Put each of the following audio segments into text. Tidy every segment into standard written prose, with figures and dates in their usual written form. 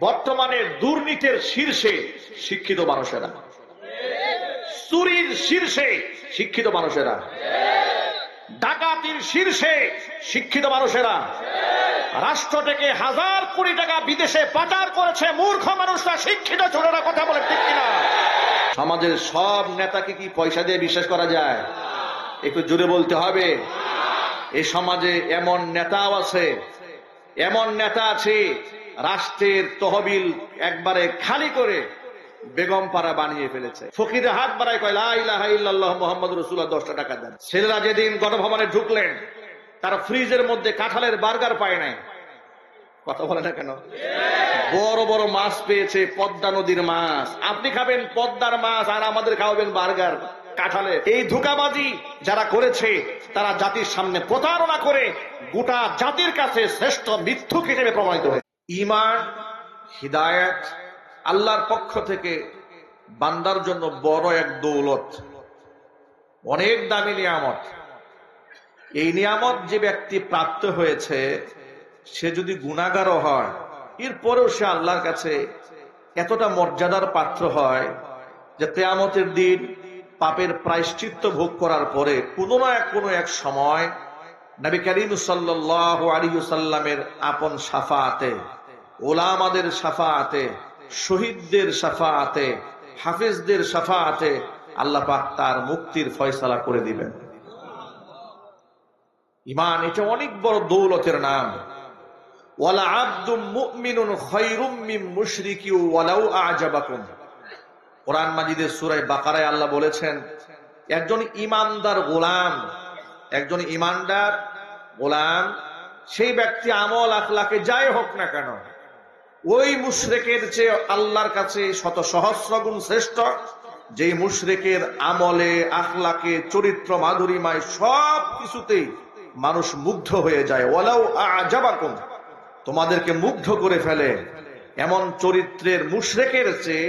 বর্তমানে দুর্নীতির শীর্ষে শিক্ষিত মানুষেরা, চুরির শীর্ষে শিক্ষিত মানুষেরা, ডাকাতির শীর্ষে শিক্ষিত মানুষেরা, রাষ্ট্র থেকে হাজার কোটি টাকা বিদেশে পাচার করেছে মূর্খ মানুষরা, শিক্ষিত ছোটরা। কথা বলে ঠিক কিনা? সমাজের সব নেতাকে কি পয়সা দিয়ে বিশ্বাস করা যায়? একটু জোরে বলতে হবে। এই সমাজে এমন নেতাও আছে, এমন নেতা আছে রাষ্ট্রের তহবিল একবারে খালি করে বেগম পাড়া বানিয়ে ফেলেছে। ফকিরে হাত বাড়ায় কয় লা ইলাহা ইল্লাল্লাহ মুহাম্মাদুর রাসূলুল্লাহ 10টা টাকা দেন। ছেলেরা যেদিন গণভবনে ঢুকলেন তারা ফ্রিজের মধ্যে কাঁঠালের বার্গার পায় নাই। কথা বলে না কেন? বড় বড় মাছ পেয়েছে, পদ্মা নদীর মাছ। আপনি খাবেন পদ্মার মাছ আর আমাদের খাওয়াবেন বার্গার কাঁঠালে। এই ধোঁকাবাজি যারা করেছে তারা জাতির সামনে প্রতারণা করে গোটা জাতির কাছে শ্রেষ্ঠ মিথ্যুক হিসেবে প্রমাণিত হয়েছে। ঈমান, হিদায়াত আল্লাহর পক্ষ থেকে বান্দার জন্য বড় এক দৌলত, অনেক দামি নিয়ামত। এই নিয়ামত যে ব্যক্তি প্রাপ্ত হয়েছে সে যদি গুনাহগারও হয়, এরপরেও সে আল্লাহর কাছে এতটা মর্যাদার পাত্র হয় যে কিয়ামতের দিন পাপের প্রায়শ্চিত্ত ভোগ করার পরে কোনো না কোনো এক সময় নবী করিম সাল্লাল্লাহু আলাইহি ওয়াসাল্লামের আপন শাফাআতে, উলামাদের শাফাআতে, শহীদদের শাফাআতে, হাফেজদের শাফাআতে আল্লাহ পাক তার মুক্তির ফয়সালা করে দিবেন। ঈমান এটা অনেক বড় দৌলতের নাম। ওয়ালা আবদুম মুমিনুন খায়রুম মিন মুশরিকি ওয়ালাউ আ'জাবাকুম। কোরআন মাজিদের সূরা বাকারায় আল্লাহ বলেছেন, একজন ঈমানদার গোলাম, একজন ঈমানদার গোলাম সেই ব্যক্তি আমল আখলাকে যাই হোক না কেন ওই মুশরিকের চেয়ে আল্লাহর কাছে শত সহস্র গুণ শ্রেষ্ঠ, যেই মুশরিকের আমলে, আখলাকে, চরিত্র, মাধুরীমায় সব কিছুতেই মানুষ মুগ্ধ হয়ে যায়। ওয়ালাউ আ'জাবাকুম, তোমাদেরকে মুগ্ধ করে ফেলে এমন চরিত্রের মুশরিকের চেয়ে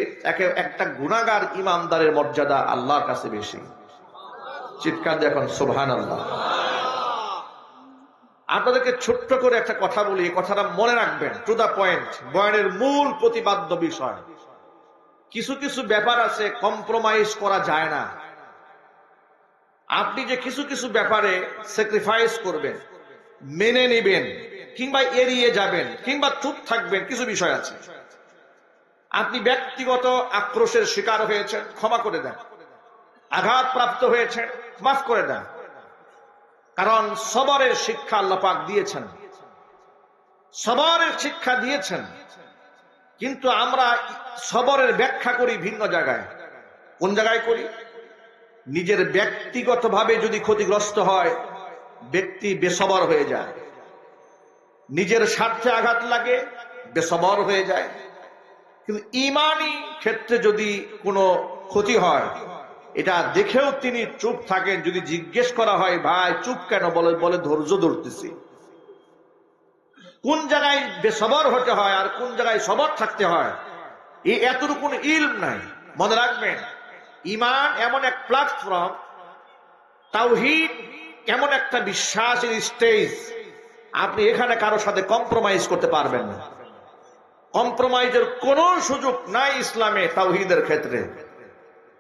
একটা গুনাহগার ঈমানদারের মর্যাদা আল্লাহর কাছে বেশি। চিৎকার দিয়ে এখন সুবহানাল্লাহ। আপনাদেরকে ছোট্ট করে একটা কথা বলি, এই কথাটা মনে রাখবেন, টু দা পয়েন্ট, বয়ানের মূল প্রতিপাদ্য বিষয়। কিছু কিছু ব্যাপার আছে কম্প্রোমাইজ করা যায় না। আপনি যে কিছু কিছু ব্যাপারে স্যাক্রিফাইস করবেন, মেনে নেবেন, কিংবা এড়িয়ে যাবেন, কিংবা চুপ থাকবেন, কিছু বিষয় আছে। আপনি ব্যক্তিগত আক্রোশের শিকার হয়েছেন, ক্ষমা করে দেন। আঘাতপ্রাপ্ত হয়েছে, মাফ করে দেন। কারণ সবরের শিক্ষা আল্লাহ পাক দিয়েছেন, সবরের শিক্ষা দিয়েছেন। কিন্তু আমরা সবরের ব্যাখ্যা করি ভিন্ন জায়গায়। কোন জায়গায় করি? নিজের ব্যক্তিগতভাবে যদি ক্ষতিগ্রস্ত হয় ব্যক্তি বেসবর হয়ে যায়, নিজের স্বার্থে আঘাত লাগে বেসবর হয়ে যায়। কিন্তু ঈমানি ক্ষেত্রে যদি কোনো ক্ষতি হয় এটা দেখেও তিনি চুপ থাকেন। যদি জিজ্ঞেস করা হয় ভাই চুপ কেন, বলে ধৈর্য ধরতেছি। কোন জায়গায় বেসবর হতে হয় আর কোন জায়গায় সবর থাকতে হয় এই এতটুকু ইলম নাই। মনে রাখবেন, ঈমান এমন এক প্ল্যাটফর্ম, তাওহীদ এমন একটা বিশ্বাসের স্টেজ, আপনি এখানে কারোর সাথে কম্প্রোমাইজ করতে পারবেন না। কম্প্রোমাইজের কোনো সুযোগ নাই ইসলামে। তাওহীদের ক্ষেত্রে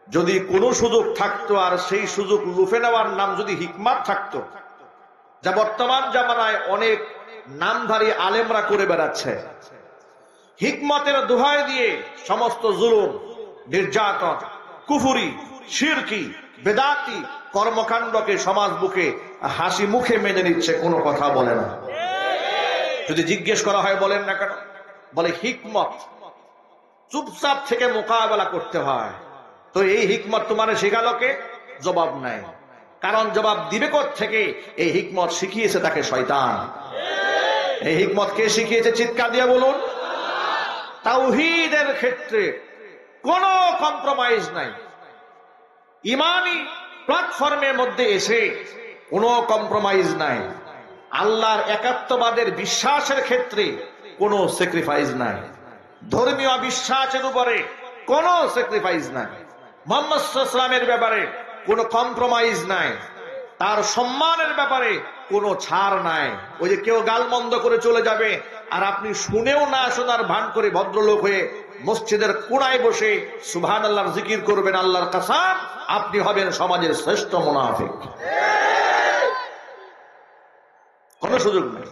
যদি কোনো সুযোগ থাকতো আর সেই সুযোগ লুফে নেওয়ার নাম যদি হিকমত থাকতো, যা বর্তমান জামানায় অনেক নামধারী আলেমরা করে বেড়াচ্ছে, হিকমতের দোহাই দিয়ে সমস্ত জুলুম, নির্যাতন, কুফরি, শিরকি, বেদাতি কর্মকাণ্ডকে সমাজ বুকে হাসি মুখে মেনে নিচ্ছে, কোনো কথা বলে না। যদি জিজ্ঞেস করা হয় বলেন না কেন, বলে হিকমত, চুপচাপ থেকে মোকাবেলা করতে হয়। তো এই হিকমত তোমার শেখালো কে? জবাব নাই। কারণ জবাব দিবে থেকে এই হিকমত শিখিয়েছে তাকে শয়তান। এই হিকমত কে শিখিয়েছে? চিৎকার দিয়ে বলুন। তাওহীদের ক্ষেত্রে কোনো কম্প্রোমাইজ নাই। ঈমানি প্ল্যাটফর্মের মধ্যে এসে কোনো কম্প্রোমাইজ নাই। আল্লাহর একাত্মবাদের বিশ্বাসের ক্ষেত্রে কোনো স্যাক্রিফাইস নাই। ধর্মীয় বিশ্বাসের উপরে কোনো স্যাক্রিফাইস নাই। মুহাম্মদ সাল্লাল্লাহু আলাইহি ওয়াসাল্লামের ব্যাপারে কোনো কম্প্রোমাইজ নাই। তার সম্মানের ব্যাপারে কোনো ছাড় নাই। ওই যে কেউ গালমন্দ করে চলে যাবে আর আপনি শুনেও না শোনার ভান করে ভদ্রলোক হয়ে মসজিদের কোণায় বসে সুবহানাল্লাহর জিকির করবেন, আল্লাহর কসম আপনি হবেন সমাজের শ্রেষ্ঠ মুনাফিক। কোনো সুযোগ নেই।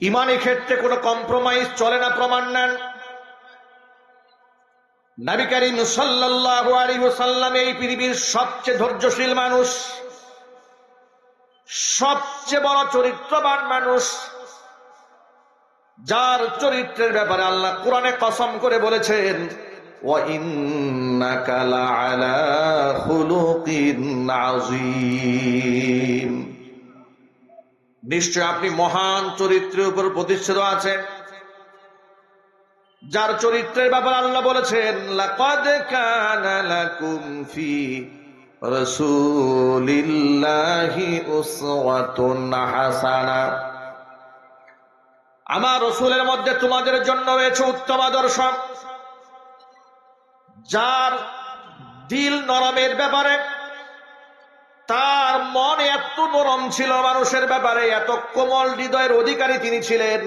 ইমানের ক্ষেত্রে কোনো কম্প্রোমাইজ চলে না, প্রমাণ নেন। নবী করিম সাল্লাল্লাহু আলাইহি ওয়াসাল্লাম এই পৃথিবীর সবচেয়ে ধৈর্যশীল মানুষ, সবচেয়ে বড় চরিত্রবান মানুষ, যার চরিত্রের ব্যাপারে আল্লাহ কোরআনে কসম করে বলেছেন ওয়া ইন্নাকা লাআলা খুলুকিন আযীম। নিশ্চয় আপনি মহান চরিত্রের উপর প্রতিষ্ঠিত আছেন, যার চরিত্রের ব্যাপারে আল্লাহ বলেছেন লাকাদ কানা লাকুম ফি রাসূলিল্লাহি উসওয়াতুন হাসানা। আমার রাসূলের মধ্যে তোমাদের জন্য রয়েছে উত্তম আদর্শ। যার দিল নরমের ব্যাপারে, তার মন এত নরম ছিল মানুষের ব্যাপারে, এত কোমল হৃদয়ের অধিকারী তিনি ছিলেন।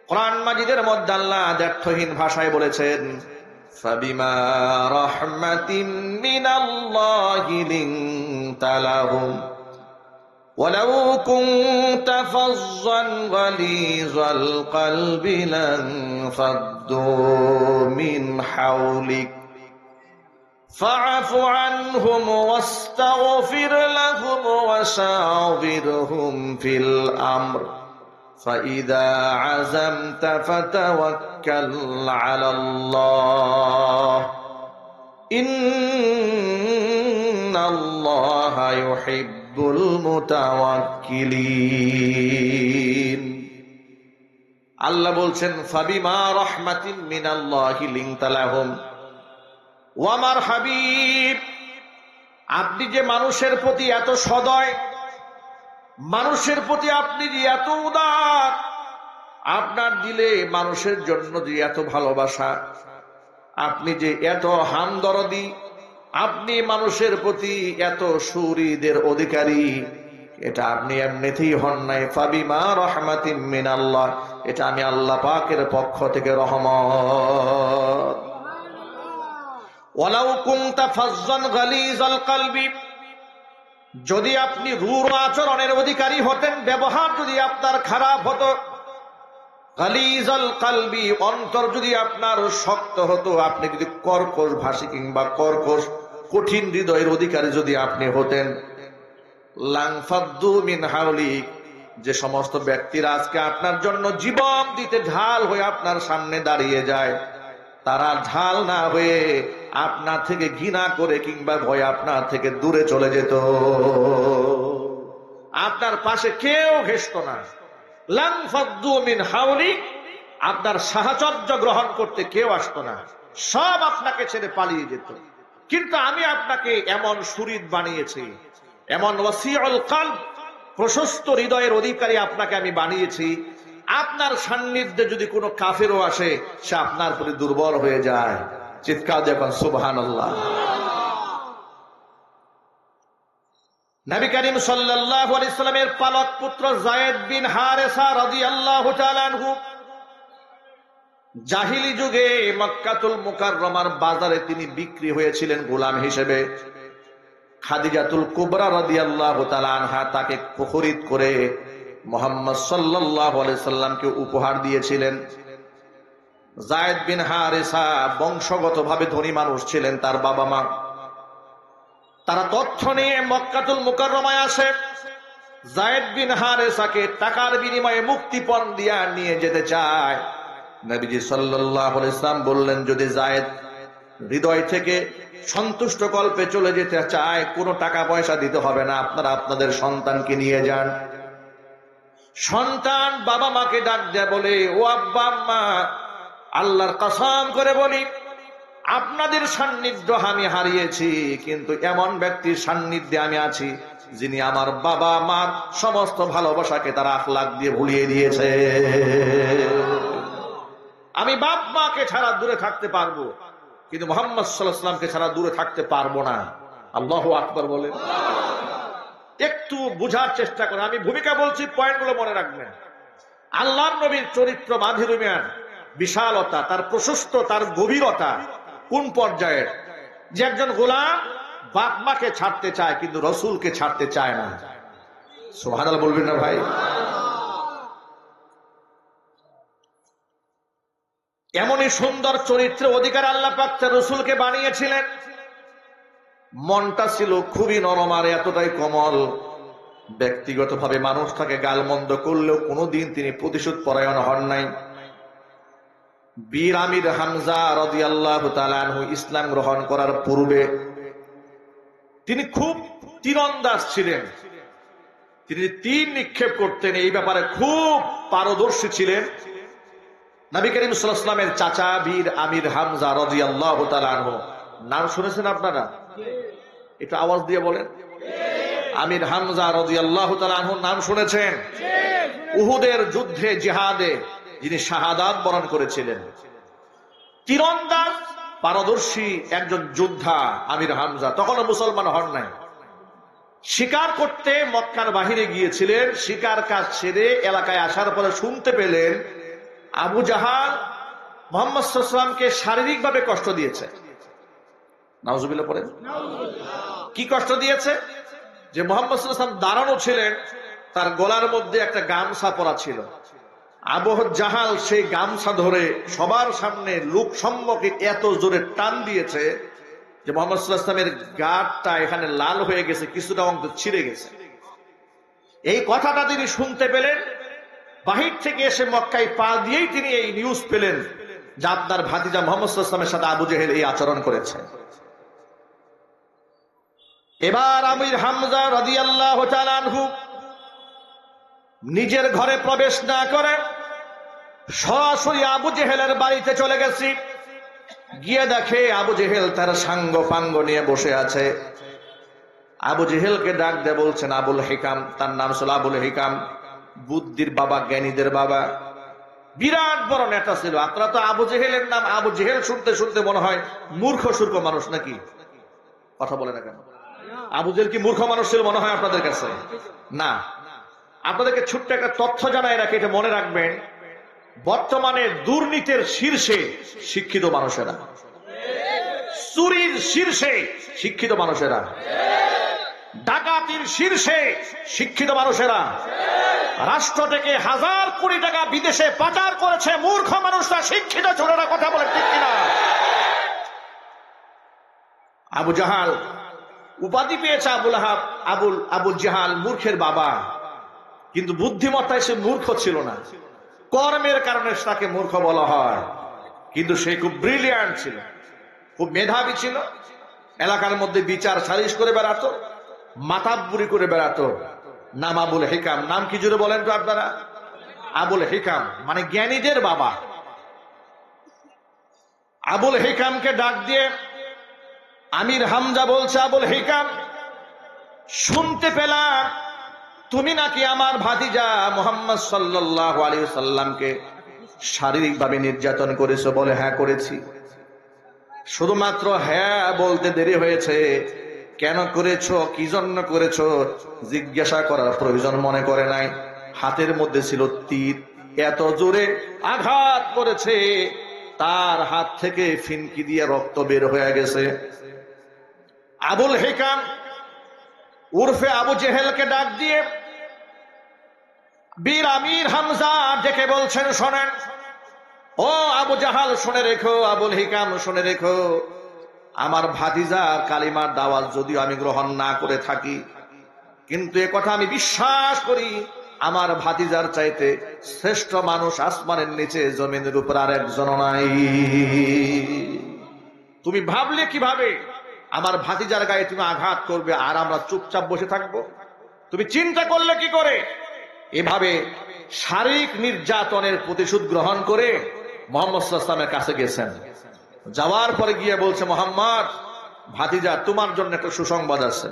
কোরআন মাজিদের মধ্যে আল্লাহ দ্ব্যর্থহীন ভাষায় বলেছেন ফাবিমা রাহমাতিন মিনাল্লাহি লিনতা লাহুম ওয়ালাউ কুনতা ফাযযান গালিযাল কলবি লানফাদ্দু মিন হাওলিক ফাআফু আনহুম ওয়াস্তাগফির লাহুম ওয়াশাওিরহুম ফিল আমর فإذا عزمت فتوكل على الله إن الله يحب المتوكلين। আল্লাহ বলছেন ফাবিমা রাহমাতিন মিনাল্লাহি লিনতা লাহুম। ও আমার হাবিব, আপনি যে মানুষের প্রতি এত সদয়, মানুষের প্রতি আপনি যে এত উদার, আপনার দিলে মানুষের জন্য যে এত ভালোবাসা, আপনি যে এত হামদরদি, আপনি মানুষের প্রতি এত সুহৃদের অধিকারী, এটা আপনি এমনিতেই হন নাই। ফাবিমা রাহমাতিন মিনাল্লাহ, এটা আমি আল্লাহ পাকের পক্ষ থেকে রহমত। ওয়ালাউ কুনতা ফাযযান গালিযাল কলবি, যদি আপনি রূঢ় আচরণের অধিকারী হতেন, ব্যবহার যদি আপনার খারাপ হতো, গালিজাল কলবি, অন্তর যদি আপনার শক্ত হতো, আপনি যদি কর্কশ ভাষী কিংবা কর্কশ কঠিন হৃদয়ের অধিকারী যদি আপনি হতেন, লানফাদ্দু মিন হাওলিক, যে সমস্ত ব্যক্তিরা আজকে আপনার জন্য জীবন দিতে ঢাল হয়ে আপনার সামনে দাঁড়িয়ে যায়, তারা ঢাল না হয়ে আপনার থেকে ঘৃণা করে কিংবা ভয় আপনার থেকে দূরে চলে যেত, আপনার পাশে কেউ ঘেষত না। লানফাদ্দু মিন হাওলিক, আপনার সাহচর্য গ্রহণ করতে কেউ আসতো না, সব আপনাকে ছেড়ে পালিয়ে যেত। কিন্তু আমি আপনাকে এমন সুহৃদ বানিয়েছি, এমন ওয়াসিউল কলব, প্রশস্ত হৃদয়ের অধিকারী আপনাকে আমি বানিয়েছি, আপনার সান্নিধ্যে যদি কোনো কাফেরও আসে, সে আপনার প্রতি দুর্বল হয়ে যায়। চিৎকার যখন সুবহানাল্লাহ। নবী করিম সাল্লাল্লাহু আলাইহি সাল্লামের পালক পুত্র যায়েদ বিন হারেসা রাদিয়াল্লাহু তাআলা আনহু জাহিলি যুগে মক্কাতুল মুকাররমার বাজারে তিনি বিক্রি হয়েছিলেন গোলাম হিসেবে। খাদিজাতুল কুবরা রাদিয়াল্লাহু তাআলা আনহা তাকে খরিদ করে মুহাম্মদ সাল্লাল্লাহু আলাইহি সাল্লামকে উপহার দিয়েছিলেন। যায়েদ বিন হারেসা বংশগতভাবে ধনী মানুষ ছিলেন, তার বাবা মা। তারা তথ্য নিয়ে মক্কাতুল মুকাররমায় আসে, যায়েদ বিন হারেসাকে টাকার বিনিময়ে মুক্তিপণ দিয়া নিয়ে যেতে চায়। নবীজি সাল্লাল্লাহু আলাইহি সাল্লাম বললেন, যদি যায়েদ হৃদয় থেকে সন্তুষ্ট কল্পে চলে যেতে চায়, কোনো টাকা পয়সা দিতে হবে না, আপনারা আপনাদের সন্তানকে নিয়ে যান। সন্তান বাবা মাকে ডাক দেয়, বলে ও আব্বা আম্মা, আল্লাহর কসম করে বলি আপনাদের সান্নিধ্য আমি হারিয়েছি, কিন্তু এমন ব্যক্তির সান্নিধ্যে আমি আছি যিনি আমার বাবা মার সমস্ত ভালোবাসাকে তার আখলাক দিয়ে ভুলিয়ে দিয়েছে। আমি বাপ মাকে ছাড়া দূরে থাকতে পারবো, কিন্তু মুহাম্মদ সাল্লাল্লাহু আলাইহি ওয়াসাল্লামকে ছাড়া দূরে থাকতে পারবো না। আল্লাহু আকবার বলেন। একটু বুঝার চেষ্টা করেন। আমি ভূমিকা বলছি, পয়েন্টগুলো মনে রাখবেন। আল্লাহর নবীর চরিত্র মাধুরীমার বিশালতা, তার প্রশস্ত, তার গভীরতা কোন পর্যায়ের, যে একজন গোলাম বাপ মাকে ছাড়তে চায় কিন্তু রসুলকে ছাড়তে চায় না। সুবহানাল্লাহ বলবেন না ভাই? এমনই সুন্দর চরিত্রের অধিকার আল্লাহ পাক তার রসুলকে বানিয়েছিলেন। মনটা ছিল খুবই নরম আর এতটাই কোমল, ব্যক্তিগতভাবে মানুষ তাকে গালমন্দ করলেও কোনোদিন তিনি প্রতিশোধ পরায়ণ হন নাই। বীর আমির হামজা রাদিয়াল্লাহু তাআলা আনহু ইসলাম গ্রহণ করার পূর্বে তিনি খুব তীরন্দাজ ছিলেন। তিনি তীর নিক্ষেপ করতেন, এই ব্যাপারে খুব পারদর্শী ছিলেন। নবী করিম সাল্লাল্লাহু আলাইহি ওয়াসাল্লামের চাচা বীর আমির হামজা রাদিয়াল্লাহু তাআলা আনহু, নাম শুনেছেন আপনারা? একটু আওয়াজ দিয়ে বলেন। আমির হামজা রাদিয়াল্লাহু তাআলা আনহুর নাম শুনেছেন? উহুদের যুদ্ধে জিহাদে যিনি শাহাদাত বরণ করেছিলেন। তীরন্দাজ পারদর্শী একজন যোদ্ধা আমির হামজা, তখনও মুসলমান হন নাই। শিকার করতে মক্কার বাহিরে গিয়েছিলেন। শিকার কাজ ছেড়ে এলাকায় আসার পরে শুনতে পেলেন আবু জাহাল মুহাম্মদ সাল্লাল্লাহু আলাইহি ওয়াসাল্লামকে শারীরিকভাবে কষ্ট দিয়েছে। নাউজুবিল্লাহ পড়েন। কি কষ্ট দিয়েছে? যে মুহাম্মদ সাল্লাল্লাহু আলাইহি ওয়াসাল্লাম দাঁড়ানো ছিলেন, তার গলার মধ্যে একটা গামছা পরা ছিল। আবু জাহাল সেই গামছা ধরে সবার সামনে লোক সম্মুখে এত জোরে টান দিয়েছে যে মুহাম্মদ সাল্লাল্লাহু আলাইহি ওয়াসাল্লামের গাঁটটা এখানে লাল হয়ে গেছে, কিছুটা অংশ ছিঁড়ে গেছে। এই কথাটা তিনি শুনতে পেলেন। বাহির থেকে এসে মক্কায় পা দিয়েই তিনি এই নিউজ পেলেন যে আপনার ভাতিজা মুহাম্মদ সাল্লাল্লাহু আলাইহি ওয়াসাল্লামের সাথে আবু জেহেল এই আচরণ করেছে। এবার আমির হামজা রাদিয়াল্লাহু তাআলা আনহু নিজের ঘরে প্রবেশ না করে সরাসরি আবু জেহেলের বাড়িতে চলে গেছি। গিয়ে দেখে আবু জেহেল তার সাঙ্গ পাঙ্গ নিয়ে বসে আছে। আবু জেহেলকে ডাক দিয়ে বলছেন আবুল হিকাম, তার নাম ছিল আবুল হিকাম, বুদ্ধির বাবা, জ্ঞানীদের বাবা, বিরাট বড় নেতা ছিল। আপনারা তো আবু জেহেলের নাম আবু জেহেল শুনতে শুনতে মনে হয় মূর্খ সূর্খ মানুষ নাকি? কথা বলে না কেন? আবু জেহেল কি মূর্খ মানুষ ছিল মনে হয় আপনাদের কাছে? না। আপনাদেরকে ছোট্ট একটা তথ্য জানাই রাখি, এটা মনে রাখবেন। বর্তমানে দুর্নীতির শীর্ষে শিক্ষিত মানুষেরা, চুরির শীর্ষে শিক্ষিত মানুষেরা, ডাকাতির শীর্ষে শিক্ষিত মানুষেরা, রাষ্ট্র থেকে হাজার কোটি টাকা বিদেশে পাচার করেছে মূর্খ মানুষরা, শিক্ষিত ছোটরা। কথা বলে ঠিক কিনা? আবু জাহাল উপাধি পেয়েছে আবুল আহাব, আবুল জাহাল মূর্খের বাবা, কিন্তু বুদ্ধিমত্তায় সে মূর্খ ছিল না। কর্মের কারণে তাকে মূর্খ বলা হয়, কিন্তু সে খুব ব্রিলিয়ান্ট ছিল, খুব মেধাবী ছিল। এলাকার মধ্যে বিচার সালিশ করে বেড়াতো, মাতাব্বুরি করে বেড়াতো। নাম আবুল হিকাম। নাম কি জুড়ে বলেন তো আপনারা? আবুল হিকাম মানে জ্ঞানীদের বাবা। আবুল হিকামকে ডাক দিয়ে আমির হামজা বলছে, আবুল হিকাম, শুনতে পেলাম তুমি নাকি আমার ভাতিজা মুহাম্মদ সাল্লাল্লাহু আলাইহি ওয়াসাল্লামকে শারীরিকভাবে নির্যাতন করেছো। বলে হ্যাঁ করেছি। শুধুমাত্র হ্যাঁ বলতে দেরি হয়েছে, কেন করেছো, কি জন্য করেছো জিজ্ঞাসা করার প্রয়োজন মনে করে নাই। হাতের মধ্যে ছিল তীর, এত জোরে আঘাত করেছে তার হাত থেকে ফিনকি দিয়ে রক্ত বের হয়ে গেছে। আবুল হিকাম উর্ফে আবু জেহেলকে ডাক দিয়ে বীর আমির হামজা ডেকে বলছেন, শোনেন ও আবু জাহাল, শুনে রেখো, আবুল হিকাম শুনে রেখো, আমার ভাতিজার কালিমার দাওয়াত যদিও আমি গ্রহণ না করে থাকি, কিন্তু এ কথা আমি বিশ্বাস করি আমার ভাতিজার চাইতে শ্রেষ্ঠ মানুষ আসমানের নিচে জমিনের উপর আর একজন নাই। তুমি ভাবলে কিভাবে আমার ভাতিজার গায়ে তুমি আঘাত করবে আর আমরা চুপচাপ বসে থাকবো? তুমি চিন্তা করলে কি করে? এভাবে শারীরিক নির্যাতনের প্রতিশোধ গ্রহণ করে মুহাম্মদ সাল্লাল্লাহু আলাইহি ওয়াসাল্লামের কাছে গেছেন। যাওয়ার পরে গিয়ে বলছে, মুহাম্মদ ভাতিজা, তোমার জন্য একটা সুসংবাদ আছে।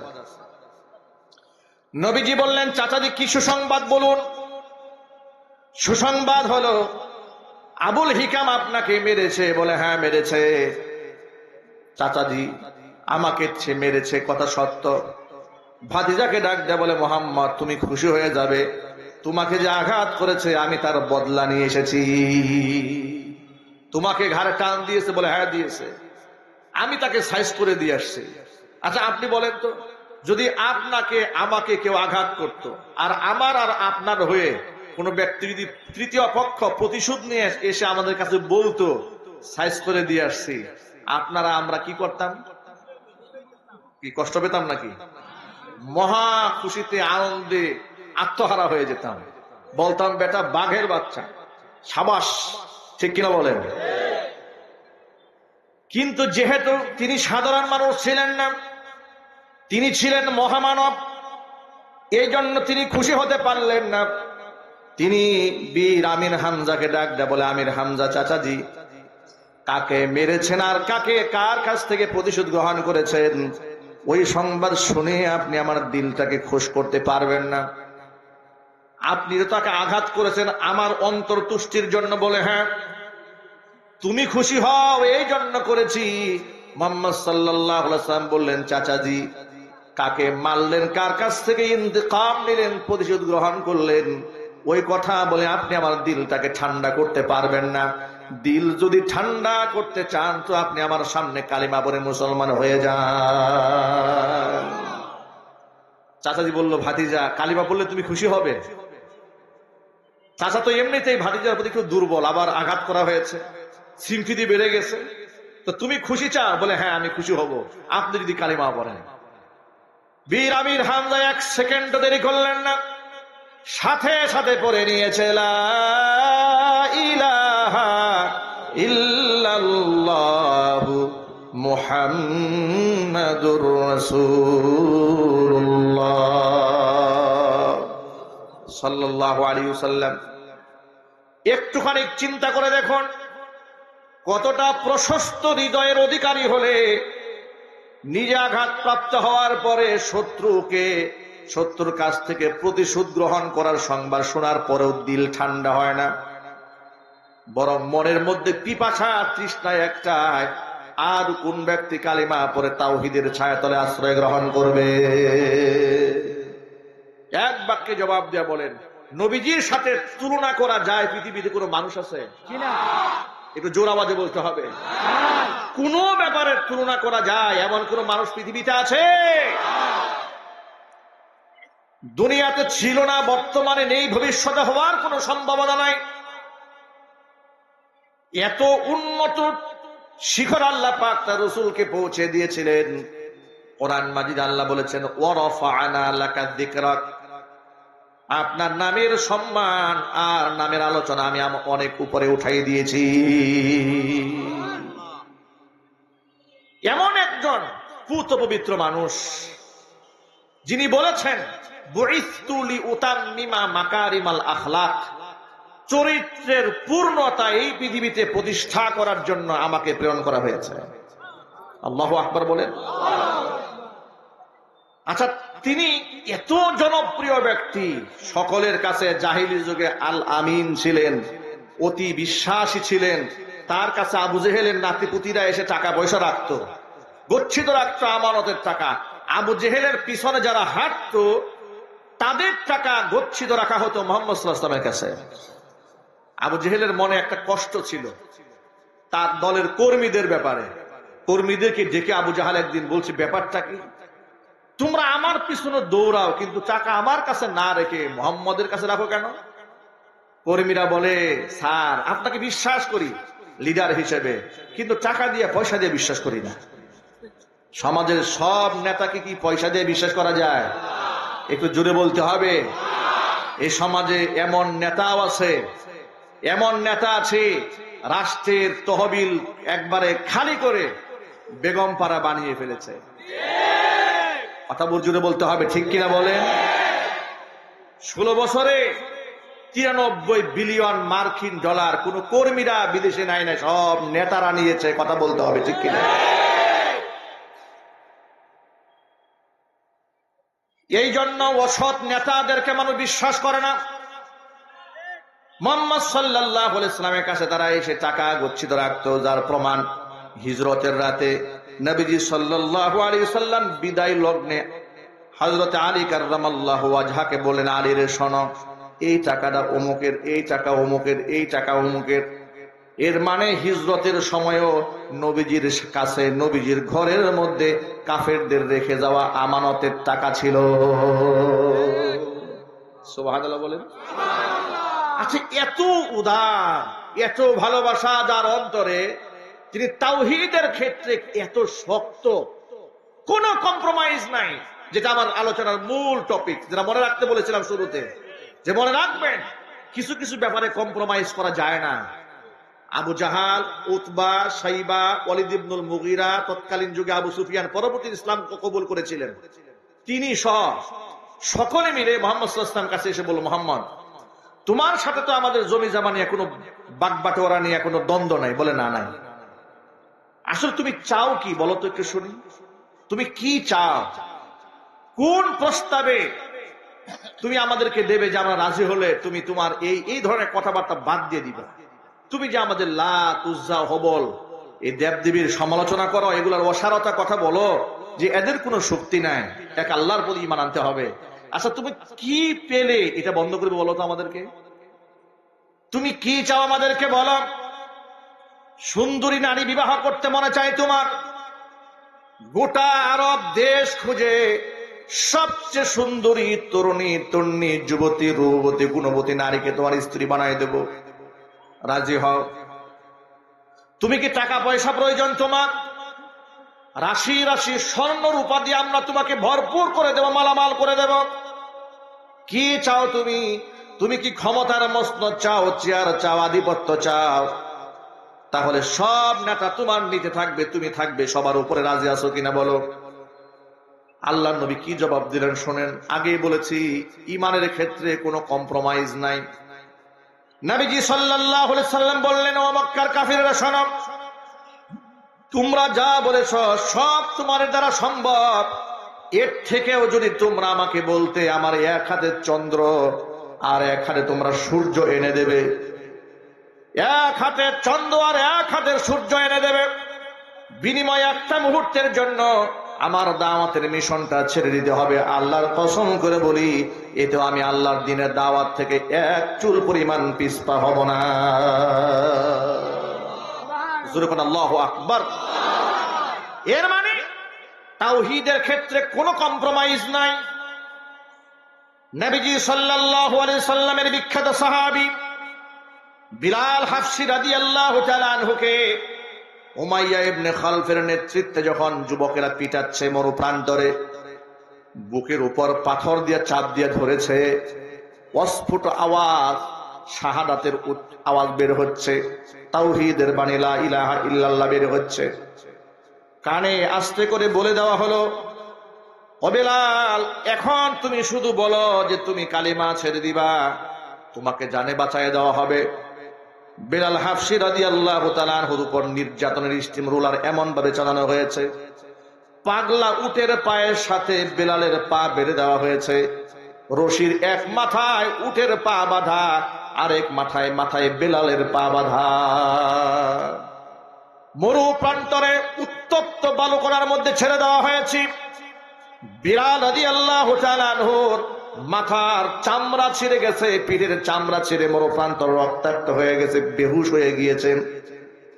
নবীজি বললেন, চাচাজি কি সুসংবাদ বলুন। সুসংবাদ হলো আবুল হিকাম আপনাকে মেরেছে। বলে হ্যাঁ মেরেছে চাচাজি, আমাকে সে মেরেছে, কথা সত্য, ভাতিজাকে ডাক দেয়া বলে, মোহাম্মদ তুমি খুশি হয়ে যাবে, তোমাকে যে আঘাত করেছে আমি তার বদলা নিয়ে এসেছি। তোমাকে ঘাড়ে টান দিয়েছে বলে, হ্যাঁ দিয়েছে, আমি তাকে সাইজ করে দিয়ে আসছি। আচ্ছা আপনি বলেন তো, যদি আপনাকে আমাকে কেউ আঘাত করত, আর আমার আর আপনার হয়ে কোন ব্যক্তি যদি তৃতীয় পক্ষ প্রতিশোধ নিয়ে এসে আমাদের কাছে বলতো সাইজ করে দিয়ে আসছি, আপনারা আমরা কি করতাম? কি কষ্ট পেতাম নাকি? মহা খুশিতে আনন্দে আত্মহারা হয়ে যেতাম, বলতাম বেটা বাঘের বাচ্চা, সাবাস, ঠিক কিনা বলেন? কিন্তু যেহেতু তিনি সাধারণ মানুষ ছিলেন না, তিনি ছিলেন মহামানব, এই জন্য তিনি খুশি হতে পারলেন না। তিনি বীর আমির হামজাকে ডাক দেয়া বলে, আমির হামজা চাচাজি, কাকে মেরেছেন আর কার কাছ থেকে প্রতিশোধ গ্রহণ করেছেন, ওই সংবাদ শুনে আপনি আমার দিলটাকে খুশ করতে পারবেন না? আপনি তো তাকে আঘাত করেছেন আমার অন্তর তুষ্টির জন্য, বলে হ্যাঁ। তুমি খুশি হও এই জন্য করেছি। মুহাম্মদ সাল্লাল্লাহু আলাইহি ওয়াসাল্লাম বললেন, চাচাজি, কাকে মারলেন, কার কাছ থেকে ইন্তেকাম নিলেন, প্রতিশোধ গ্রহণ করলেন, ওই কথা বলে আপনি আমার দিলটাকে ঠান্ডা করতে পারবেন না। দিল যদি ঠান্ডা করতে চান তো আপনি আমার সামনে কালিমা পড়ে মুসলমান হয়ে যান। চাচাজি বলল, ভাতিজা কালিমা পড়লে তুমি খুশি হবে? চাচা তো এমনিতেই ভাতিজার প্রতি খুব দুর্বল, আবার আঘাত করা হয়েছে, সিম্পিতি বেড়ে গেছে, তো তুমি খুশি চাও? বলে হ্যাঁ আমি খুশি হব আপনি যদি কালিমা পড়েন। বীর আমির হামজা এক সেকেন্ড দেরি করলেন না, সাথে সাথে পড়ে নিয়েছে লা ইলাহা ইল্লাল্লাহু মুহাম্মাদুর রাসূলুল্লাহ সাল্লাল্লাহু আলাইহি ওয়াসাল্লাম। একটুখানি চিন্তা করে দেখুন, কতটা প্রশস্ত হৃদয়ের অধিকারী হলে নিজে আঘাতপ্রাপ্ত হওয়ার পরে শত্রুর কাছ থেকে প্রতিশোধ গ্রহণ করার সংবাদ শোনার পরেও দিল ঠান্ডা হয় না, বরং মনের মধ্যে পিপাসা তৃষ্ণায় একটাই, আর কোন ব্যক্তি কালিমা পরে তাওহীদের ছায়াতলে আশ্রয় গ্রহণ করবে? এক বাক্যে জবাব দেয়া বলেন, নবীজির সাথে তুলনা করা যায় পৃথিবীতে কোনো মানুষ আছে কিনা? একটু জোর আওয়াজে বলতে হবে, কোন ব্যাপারের তুলনা করা যায় এমন কোন মানুষ পৃথিবীতে আছে? দুনিয়াতে ছিল না, বর্তমানে নেই, ভবিষ্যতে হওয়ার কোন সম্ভাবনা নাই। এত উন্নত শিখর আল্লাহ পাক তার রাসূলকে পৌঁছে দিয়েছিলেন। কোরআন মাজিদ আল্লাহ বলেছেন, ওয়ারাফা'না লাকা যিকরাক, আপনার নামের সম্মান আর নামের আলোচনা আমি অনেক উপরে উঠাই দিয়েছি। এমন একজন পুত পবিত্র মানুষ যিনি বলেছেন, বুইসতু লিউতাম্মিমা মাকারিমাল আখলাক, চরিত্রের পূর্ণতা এই পৃথিবীতে প্রতিষ্ঠা করার জন্য আমাকে প্রেরণ করা হয়েছে। আল্লাহু আকবার বলেন। আচ্ছা, তিনি এত জনপ্রিয় ব্যক্তি, সকলের কাছে জাহিলি যুগে আল আমিন ছিলেন, অতি বিশ্বাসী ছিলেন। তার কাছে আবু জেহেলের নাতিপুতিরা এসে টাকা পয়সা রাখতো, গচ্ছিত রাখতো আমানতের টাকা। আবু জেহেলের পিছনে যারা হাঁটতো তাদের টাকা গচ্ছিত রাখা হতো মুহাম্মদ সাল্লাল্লাহু আলাইহি ওয়াসাল্লামের কাছে। আবু জেহেলের মনে একটা কষ্ট ছিল তার দলের কর্মীদের ব্যাপারে। কর্মীদেরকে ডেকে আবু জাহাল একদিন বলছে, ব্যাপারটা কি, তোমরা আমার পিছনে দৌড়াও কিন্তু টাকা আমার কাছে না রেখে মুহাম্মদের কাছে রাখো কেন? কর্মীরা বলে, স্যার আপনাকে বিশ্বাস করি লিডার হিসেবে, কিন্তু টাকা দিয়ে পয়সা দিয়ে বিশ্বাস করি না। সমাজের সব নেতাকে কি পয়সা দিয়ে বিশ্বাস করা যায়? একটু জোরে বলতে হবে। এই সমাজে এমন নেতাও আছে, এমন নেতা আছে রাষ্ট্রের তহবিল একবারে খালি করে বেগম পাড়া বানিয়ে ফেলেছে। কথা জোরে বলতে হবে, ঠিক কিনা বলেন? 16 বছরে 93 বিলিয়ন মার্কিন ডলার কোন কর্মীরা বিদেশে নেয় না, সব নেতারা নিয়েছে। কথা বলতে হবে, ঠিক কিনা? এই জন্য অসৎ নেতাদেরকে মানুষ বিশ্বাস করে না। মুহাম্মদ সাল্লাল্লাহু আলাইহি ওয়াসাল্লামের কাছে তারা এসে টাকা গচ্ছিত রাখতো, যার প্রমাণ হিজরতের রাতে নবীজি সাল্লাল্লাহু আলাইহি ওয়াসাল্লাম বিদায় লগ্নে হযরত আলী কাররামাল্লাহু ওয়াজহাকে বলেন, আলী রে শোনো, এই টাকাটা অমুকের, এই টাকা অমুকের, এই টাকা অমুকের। এর মানে হিজরতের সময়ও নবীজির কাছে, নবীজির ঘরের মধ্যে কাফেরদের রেখে যাওয়া আমানতের টাকা ছিল। সুবহানাল্লাহ বলেন। আচ্ছা, এত উদার, এত ভালোবাসা যার অন্তরে, তিনি তাওহীদের ক্ষেত্রে এত শক্ত, কোনো কম্প্রোমাইজ নাই। যেটা আমার আলোচনার মূল টপিক, যেটা মনে রাখতে বলেছিলাম শুরুতে, যে মনে রাখবেন কিছু কিছু ব্যাপারে কম্প্রোমাইজ করা যায় না। আবু জাহাল, উতবা, সাইবা, ওয়ালিদ ইবনুল মুগীরা, তৎকালীন যুগে আবু সুফিয়ান, পরবর্তী ইসলাম কবুল করেছিলেন, তিনি সকলে মিলে মুহাম্মদ সাল্লাল্লাহু আলাইহি ওয়াসাল্লাম কাছে এসে বলল, মুহাম্মদ, তোমার সাথে তো আমাদের জমি জমা নিয়ে কোনো বাগবাটোয়ারা নিয়ে কোনো দ্বন্দ্ব নাই। বলে, না নাই। আসলে তুমি চাও কি বলো তো একটু শুনি। তুমি কি চাও? কোন প্রস্তাবে তুমি আমাদেরকে দেবে যে আমরা রাজি হলে তুমি তোমার এই ধরনের কথাবার্তা বাদ দিয়ে দিবা? তুমি যে আমাদের লাত, উজ্জা, হবল, এই দেবদেবীর সমালোচনা করো, এগুলার অসারতা কথা বলো, যে এদের কোনো শক্তি নাই, এক আল্লাহর প্রতি ঈমান আনতে হবে। আচ্ছা, তুমি কি পেলে এটা বন্ধ করবে বলো তো আমাদেরকে? তুমি কি চাও আমাদেরকে বলো? সুন্দরী নারী বিবাহ করতে মনে চায় তোমার? গোটা আরব দেশ খুঁজে সবচেয়ে সুন্দরী তরুণী, তরুণী, যুবতী, রূপবতী, গুণবতী নারীকে তোমার স্ত্রী বানাই দেব, রাজি হও? তুমি কি টাকা পয়সা প্রয়োজন তোমার? রাশি রাশি স্বর্ণ রূপা দিয়ে আমরা তোমাকে ভরপুর করে দেব, মালামাল করে দেব। কি চাও তুমি? তুমি কি ক্ষমতার মসনদ চাও, চেয়ার চাও, আধিপত্য চাও? তাহলে সব নেতা তোমার নিতে থাকবে, তুমি থাকবে সবার উপরে। রাজি আছো কিনা বলো? আল্লাহর নবী কি জবাব দিলেন শোনেন। আগেই বলেছি, ঈমানের ক্ষেত্রে কোনো কম্প্রোমাইজ নাই। নবীজি সাল্লাল্লাহু আলাইহি সাল্লাম বললেন, ও মক্কার কাফিররা শোনো, তোমরা যা বলেছ সব তোমার দ্বারা সম্ভব। এর থেকেও যদি তোমরা আমাকে বলতে, আমার এক হাতের চন্দ্র আর এক হাতে তোমরা সূর্য এনে দেবে, এক হাতের চন্দ্র আর এক হাতের সূর্য এনে দেবে, বিনিময়ে একটা মুহূর্তের জন্য আমার দাওয়াতের মিশনটা ছেড়ে দিতে হবে, আল্লাহর কসম করে বলি, এতেও আমি আল্লাহর দ্বীনের দাওয়াত থেকে এক চুল পরিমাণ পিছপা হব না। আল্লাহু আকবার। এর মানে তাওহীদের ক্ষেত্রে কোনো কম্প্রোমাইজ নাই। নবীজি সাল্লাল্লাহু আলাইহি সাল্লামের বিখ্যাত সাহাবী বিলাল হাফসি রাদিয়াল্লাহু তাআলা আনহুকে উমাইয়া ইবনে খালফের নেতৃত্বে যখন যুবকেরা পিটাচ্ছে মরু প্রান্তরে, বুকের উপর পাথর দিয়ে চাপ দিয়ে ধরেছে, অস্ফুট আওয়াজ, শাহাদাতের আওয়াজ বের হচ্ছে, তাওহীদের বাণী লা ইলাহা ইল্লাল্লাহ বের হচ্ছে। কানে আস্তে করে বলে দেওয়া হলো, ও বেলাল, এখন তুমি শুধু বলো যে তুমি কালিমা ছেড়ে দিবা, তোমাকে জানে বাঁচায় দেওয়া হবে। বেলাল হাফসি রাদিয়াল্লাহু তাআলা আনহুর উপর নির্যাতনের স্টিম রোলার এমন ভাবে চালানো হয়েছে, পাগলা উটের পায়ের সাথে বেলালের পা বেঁধে দেওয়া হয়েছে। রশির এক মাথায় উটের পা বাঁধা, আরেক মাথায় বেলালের পা বাঁধা। মরু প্রান্তরে উত্তপ্ত বালুকণার মধ্যে ছেড়ে দেওয়া হয়েছে। বিলাল রাদিয়াল্লাহু তাআলা আনহুর মাথার চামড়া ছিঁড়ে গেছে, পিঠের চামড়া ছিঁড়ে মরু প্রান্তর রক্তাক্ত হয়ে গেছে, বেহুশ হয়ে গিয়েছেন।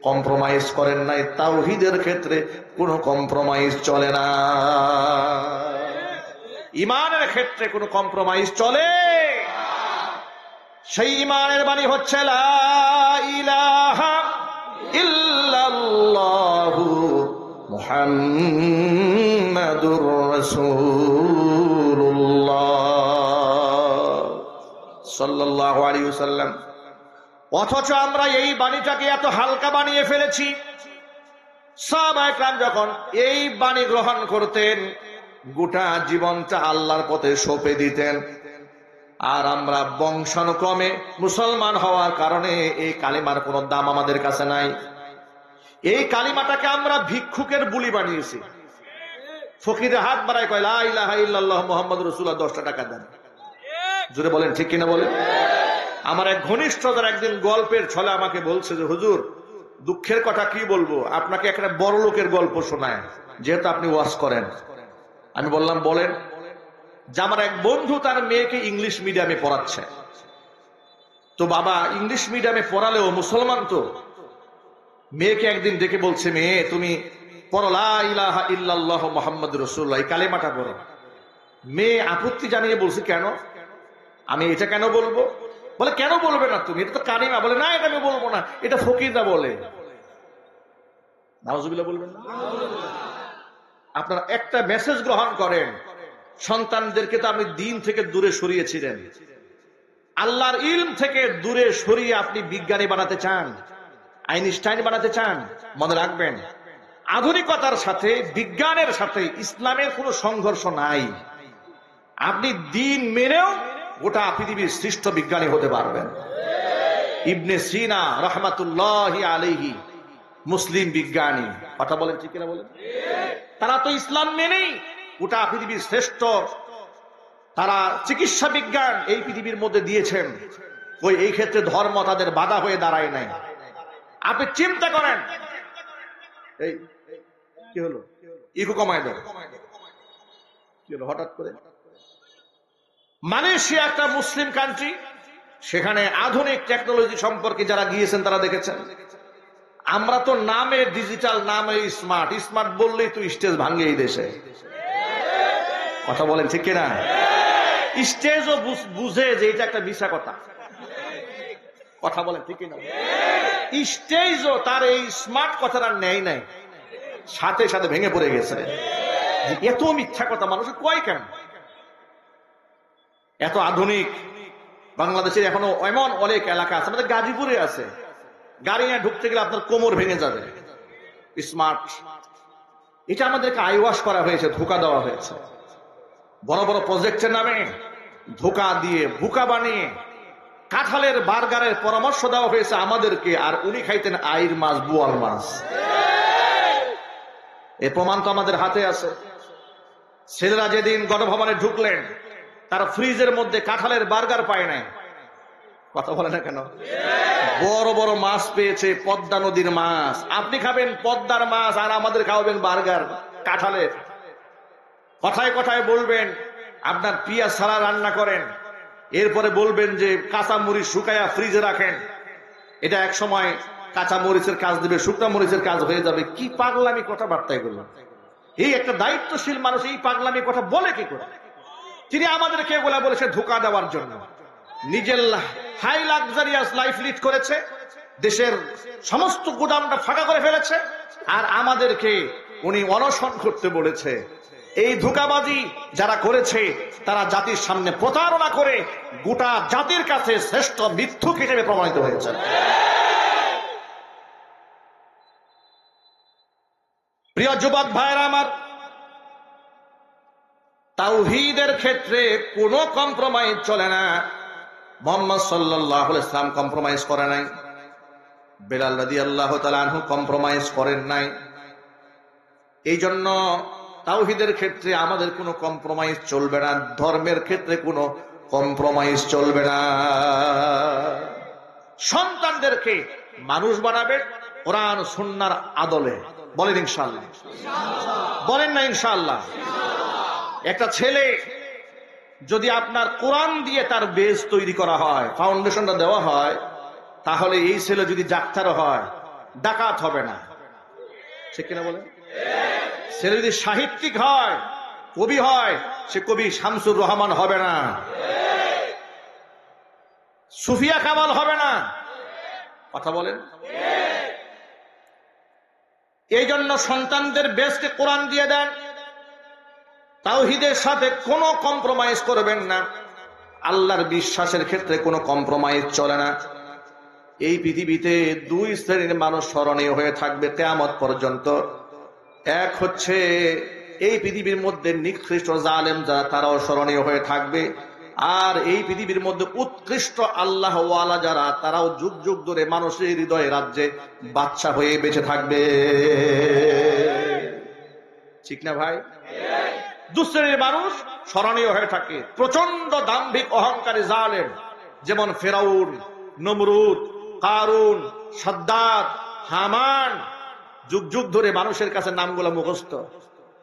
কম্প্রোমাইজ করেন নাই। তাওহীদের ক্ষেত্রে কোনো কম্প্রোমাইজ চলে না। ঈমানের ক্ষেত্রে কোনো কম্প্রোমাইজ চলে। সেই ঈমানের বাণী হচ্ছে লা ইলাহা ইল্লাল্লাহু মুহাম্মাদুর রাসূলুল্লাহ সাল্লাল্লাহু আলাইহি ওয়াসাল্লাম। অথচ আমরা এই বাণীটাকে এত হালকা বানিয়ে ফেলেছি। সাহাবায়ে কেরাম যখন এই বাণী গ্রহণ করতেন, গোটা জীবনটা আল্লাহর পথে সঁপে দিতেন। আর আমরা বংশানুক্রমে মুসলমান হওয়ার কারণে এই কালিমার কোনো দাম আমাদের কাছে নাই। এই কালিমাটাকে আমরা ভিক্ষুকের বুলি বানিয়েছি। ফকিরের হাত বাড়ায় কয় লা ইলাহা ইল্লাল্লাহ মুহাম্মাদুর রাসূলুল্লাহ, 10টা টাকা দেন। জোরে বলেন ঠিক কিনা বলেন। আমার এক ঘনিষ্ঠতার একদিন গল্পের ছলে আমাকে বলছে যে হুজুর, দুঃখের কথা কি বলবো, আপনাকে একটা বড় লোকের গল্প শোনায়, যেহেতু আপনি ওয়াজ করেন। আমি বললাম বলেন। যে আমার এক বন্ধু তার মেয়েকে ইংলিশ মিডিয়ামে পড়াচ্ছে। তো বাবা ইংলিশ মিডিয়ামে পড়ালেও মুসলমান, তো মেয়েকে একদিন ডেকে বলছে, মেয়ে তুমি পড়ো লা ইলাহা ইল্লাল্লাহ মুহাম্মাদুর রাসূলুল্লাহ, এই কালেমাটা পড়ো। মেয়ে আপত্তি জানিয়ে বলছে, কেন, আমি এটা কেন বলবো? বলে কেন বলবে না তুমি, এটা তো কালিমা। বলে না, এটা আমি বলবো না, এটা ফকিররা বলে। নাউজুবিল্লাহ বলবেন না? আপনারা একটা মেসেজ গ্রহণ করেন, সন্তানদেরকে তো আপনি দিন থেকে দূরে সরিয়েছিলেন, আল্লাহর ইলম থেকে দূরে সরিয়ে আপনি বিজ্ঞানী বানাতে চান, আইনস্টাইন বানাতে চান। মনে রাখবেন, আধুনিকতার সাথে বিজ্ঞানের সাথে ইসলামের কোনো সংঘর্ষ নাই। আপনি দিন মেনেও গোটা পৃথিবীর শ্রেষ্ঠ বিজ্ঞানী হতে পারবেন। ইবনে সিনা রহমাতুল্লাহি আলাইহি মুসলিম বিজ্ঞানী, কথা বলেন ঠিক কিনা বলেন? তারা তো ইসলাম মেনেই গোটা পৃথিবীর শ্রেষ্ঠ তারা চিকিৎসা বিজ্ঞান এই পৃথিবীর মধ্যে দিয়েছেন। ওই এই ক্ষেত্রে ধর্ম তাদের বাধা হয়ে দাঁড়ায় নাই। আপনি চিন্তা করেন, এই কি হলো, ইকো কমাই দাও, কি হলো হঠাৎ করে? মালয়েশিয়া একটা মুসলিম কান্ট্রি, সেখানে আধুনিক টেকনোলজি সম্পর্কে যারা গিয়েছেন তারা দেখেছেন। আমরা তো নামে ডিজিটাল, নামে স্মার্ট, স্মার্ট বললেই তো স্টেজ ভাঙে এই দেশে, কথা বলেন ঠিক কিনা? স্টেজও বুঝে যে এটা একটা মিশা কথা, কথা বলেন ঠিক কিনা? স্টেজও তার এই স্মার্ট কথাটা নেয় নাই, সাথে সাথে ভেঙে পড়ে গেছে। এত মিথ্যা কথা মানুষ কয় কেন? এত আধুনিক বাংলাদেশের এখনো এমন অনেক এলাকা আছে, আমাদের গাজীপুরে আছে, গাড়ি নিয়ে ঢুকতে গেলে আপনার কোমর ভেঙে যাবে। স্মার্ট, এটা আমাদেরকে আইওয়াশ করা হয়েছে, ধোকা দেওয়া হয়েছে। বড় বড় প্রজেক্টের নামে ধোকা দিয়ে বোকা বানিয়ে কাঁঠালের বার্গারের পরামর্শ দেওয়া হয়েছে আমাদেরকে, আর উনি খাইতেন আইর মাছ, বোয়াল মাছ। এ প্রমাণ তো আমাদের হাতে আছে। ছেলেরা যেদিন গণভবনে ঢুকলেন, তারা ফ্রিজের মধ্যে কাঁঠালের বার্গার পায় নাই, কথা বলে না কেন? বড় বড় মাছ পেয়েছে, পদ্মা নদীর মাছ। আপনি খাবেন পদ্মার মাছ আর আমাদের খাওয়াবেন বার্গার কাঁঠালের। কথায় কথায় বলবেন আপনার পিঁয়াজ ছাড়া রান্না করেন, এরপরে বলবেন যে কাঁচা মরিচ শুকায়া ফ্রিজে রাখেন, এটা এক সময় কাঁচা মরিচের কাজ দিবে, শুকনা মরিচের কাজ হয়ে যাবে। কি পাগলামি কথাবার্তা এগুলো! এই একটা দায়িত্বশীল মানুষ এই পাগলামি কথা বলে কি করে? তিনি আমাদেরকে এগুলা বলেছে ধোঁকা দেওয়ার জন্য। নিজের হাই লাক্সারিয়াস লাইফ লিড করেছে, দেশের সমস্ত গোদামটা ফাঁকা করে ফেলেছে, আর আমাদেরকে উনি অনশন করতে বলেছে। এই ধোঁকাবাজি যারা করেছে তারা জাতির সামনে প্রতারণা করে গোটা জাতির কাছে শ্রেষ্ঠ মিথ্যুক হিসেবে প্রমাণিত হয়েছে। প্রিয় যুবক ভাইরা আমার, তাওহীদের ক্ষেত্রে কোনো কম্প্রোমাইজ চলে না। মুহাম্মদ সাল্লাল্লাহু আলাইহি ওয়াসাল্লাম কম্প্রোমাইজ করে নাই, বেলাল রাদিয়াল্লাহু তাআলা আনহু কম্প্রোমাইজ করেন নাই। এই জন্য তাওহীদের ক্ষেত্রে আমাদের কোনো কম্প্রোমাইজ চলবে না, ধর্মের ক্ষেত্রে কোনো কম্প্রোমাইজ চলবে না। সন্তানদেরকে মানুষ বানাবে কোরআন সুন্নাহর আদলে, বলেন ইনশাআল্লাহ, বলেন না ইনশাআল্লাহ? একটা ছেলে যদি আপনার কোরআন দিয়ে তার বেস তৈরি করা হয়, ফাউন্ডেশনটা দেওয়া হয়, তাহলে এই ছেলে যদি ডাক্তার হয়, ডাকাত হবে না, ঠিক কিনা বলেন? ছেলে যদি সাহিত্যিক হয়, কবি হয়, সে কবি শামসুর রহমান হবে না, সুফিয়া কামাল হবে না, কথা বলেন? এই জন্য সন্তানদের বেসকে কোরআন দিয়ে দেন, তাওহীদের সাথে কোনো কম্প্রোমাইজ করবেন না। আল্লাহর বিশ্বাসের ক্ষেত্রে কোনো কম্প্রোমাইজ চলে না। এই পৃথিবীতে দুই শ্রেণীর মানুষ স্মরণীয় হয়ে থাকবে কিয়ামত পর্যন্ত। এক হচ্ছে এই পৃথিবীর মধ্যে নিকৃষ্ট জালেম যারা, তারাও স্মরণীয় হয়ে থাকবে। আর এই পৃথিবীর মধ্যে উৎকৃষ্ট আল্লাহ ওয়ালা যারা, তারাও যুগ যুগ ধরে মানুষের হৃদয়ে রাজ্যে বাদশা হয়ে বেঁচে থাকবে, ঠিক না ভাই? দুশ্রেণীর মানুষ স্মরণীয় হয়ে থাকে, প্রচন্ড দাম্ভিক অহংকারী জালেম, যেমন ফেরাউন, নমরুদ, কারুন, সাদ্দাত, হামান। যুগ যুগ ধরে মানুষের কাছে নামগুলো মুখস্থ।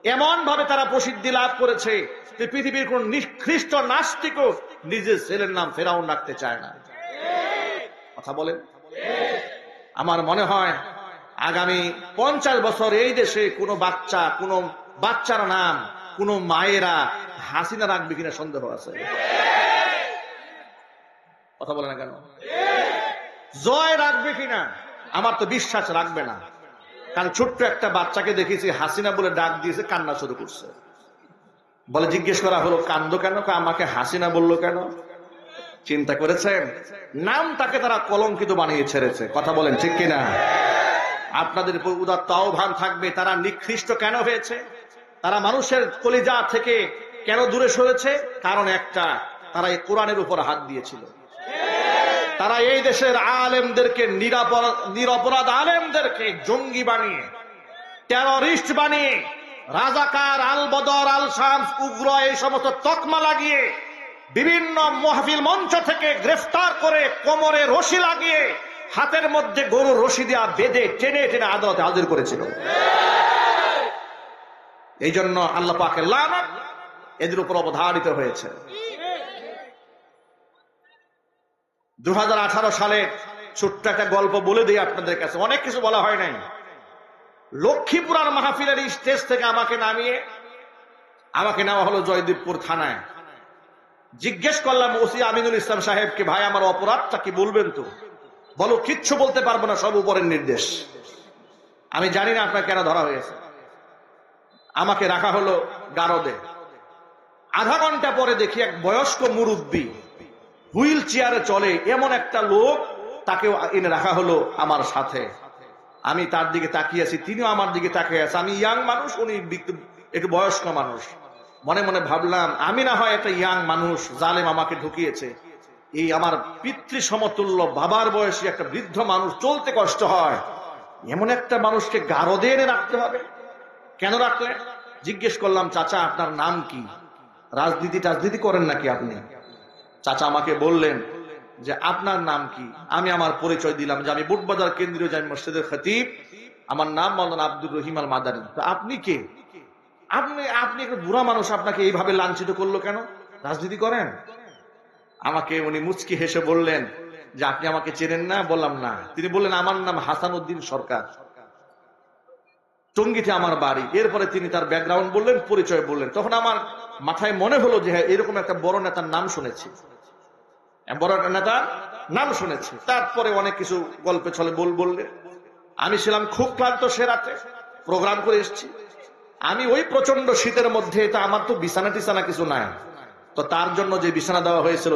এমন ভাবে তারা প্রসিদ্ধি লাভ করেছে যে পৃথিবীর কোন নিকৃষ্ট নাস্তিকও নিজের ছেলের নাম ফেরাউন রাখতে চায় না। কথা বলেন। আমার মনে হয় আগামী 50 বছর এই দেশে কোনো বাচ্চার নাম কোনো মায়েরা হাসিনা রাখবে কিনা সন্দেহ আছে। কথা বলে না কেন? জয় রাখবে কিনা আমার তো বিশ্বাস রাখবে না। কারণ ছোট্ট একটা বাচ্চাকে দেখেছি হাসিনা বলে ডাক দিয়েছে, কান্না শুরু করছে। বলে জিজ্ঞেস করা হলো কান্দো কেন? আমাকে হাসিনা বললো কেন? চিন্তা করেছেন? নামটাকে তারা কলঙ্কিত বানিয়ে ছেড়েছে। কথা বলেন ঠিক কিনা? আপনাদের উপর উদাত্ত আহ্বান থাকবে, তারা নিকৃষ্ট কেন হয়েছে, তারা মানুষের কলিজা থেকে কেন দূরে সরেছে? কারণ একটা, তারা এই কোরআনের উপর হাত দিয়েছিল। তারা এই দেশের আলেমদেরকে নিরপরাধ আলেমদেরকে জঙ্গি বানিয়ে, টেররিস্ট বানিয়ে, রাজাকার, আল বদর, আল শামস, উগ্র এই সমস্ত তকমা লাগিয়ে বিভিন্ন মাহফিল মঞ্চ থেকে গ্রেফতার করে কোমরে রশি লাগিয়ে হাতের মধ্যে গরুর রশি দেওয়া বেঁধে টেনে টেনে আদালতে হাজির করেছিল। এই জন্য আল্লাহ পাকের লানত এদের উপর অবধারিত হয়েছে। 2018 সালে ছোট্ট একটা গল্প বলে দিই আপনাদের কাছে, অনেক কিছু বলা হয় নাই। লক্ষ্মীপুরার মাহফিলের স্টেজ থেকে আমাকে নেওয়া হলো জয়দেবপুর থানায়। জিজ্ঞেস করলাম ওসি আমিনুল ইসলাম সাহেবকে, ভাই আমার অপরাধটা কি বলবেন তো? বলো কিচ্ছু বলতে পারবো না, সব উপরের নির্দেশ। আমি জানি না আপনার কেন ধরা হয়েছে। আমাকে রাখা হলো গারদে। আধা ঘন্টা পরে দেখি এক বয়স্ক মুরব্বী হুইল চেয়ারে চলে এমন একটা লোক, তাকে এনে রাখা হলো আমার সাথে। আমি তার দিকে তাকিয়ে আছি, তিনিও আমার দিকে তাকিয়ে আছে। আমি ইয়াং মানুষ, উনি একটু বয়স্ক মানুষ। মনে মনে ভাবলাম আমি না হয় একটা ইয়াং মানুষ, জালেম আমাকে ঢুকিয়েছে। এই আমার পিতৃ সমতুল্য বাবার বয়সী একটা বৃদ্ধ মানুষ, চলতে কষ্ট হয়, এমন একটা মানুষকে গারদে এনে রাখতে হবে? কেন রাখলেন? জিজ্ঞেস করলাম, চাচা আপনার নাম কি? রাজনীতি করেন নাকি আপনি? চাচা আমাকে বললেন যে আপনার নাম কি? আমি আমার পরিচয় দিলাম যে আমি বুটবাজার কেন্দ্রীয় জামে মসজিদের খতিব, আমার নাম মাওলানা আব্দুর রহিম আল মাদানী। আপনি কে? আপনি একটা বুড়া মানুষ, আপনাকে এইভাবে লাঞ্ছিত করলো কেন? রাজনীতি করেন? আমাকে উনি মুচকি হেসে বললেন যে আপনি আমাকে চেনেন না? বললাম না। তিনি বললেন আমার নাম হাসান উদ্দিন সরকার, টঙ্গীতে আমার বাড়ি। এরপরে তিনি তার ব্যাকগ্রাউন্ড বললেন, পরিচয় বললেন। তখন আমার মাথায় মনে হলো যে হ্যাঁ, এরকম একটা বড় নেতার নাম শুনেছি, বড় নেতার নাম শুনেছি। তারপরে অনেক কিছু গল্পে ছলে বললেন। আমি ছিলাম খুব ক্লান্ত, সে রাতে প্রোগ্রাম করে এসেছি। আমি ওই প্রচন্ড শীতের মধ্যে, তা আমার তো বিছানা টিছানা কিছু নাই, তো তার জন্য যে বিছানা দেওয়া হয়েছিল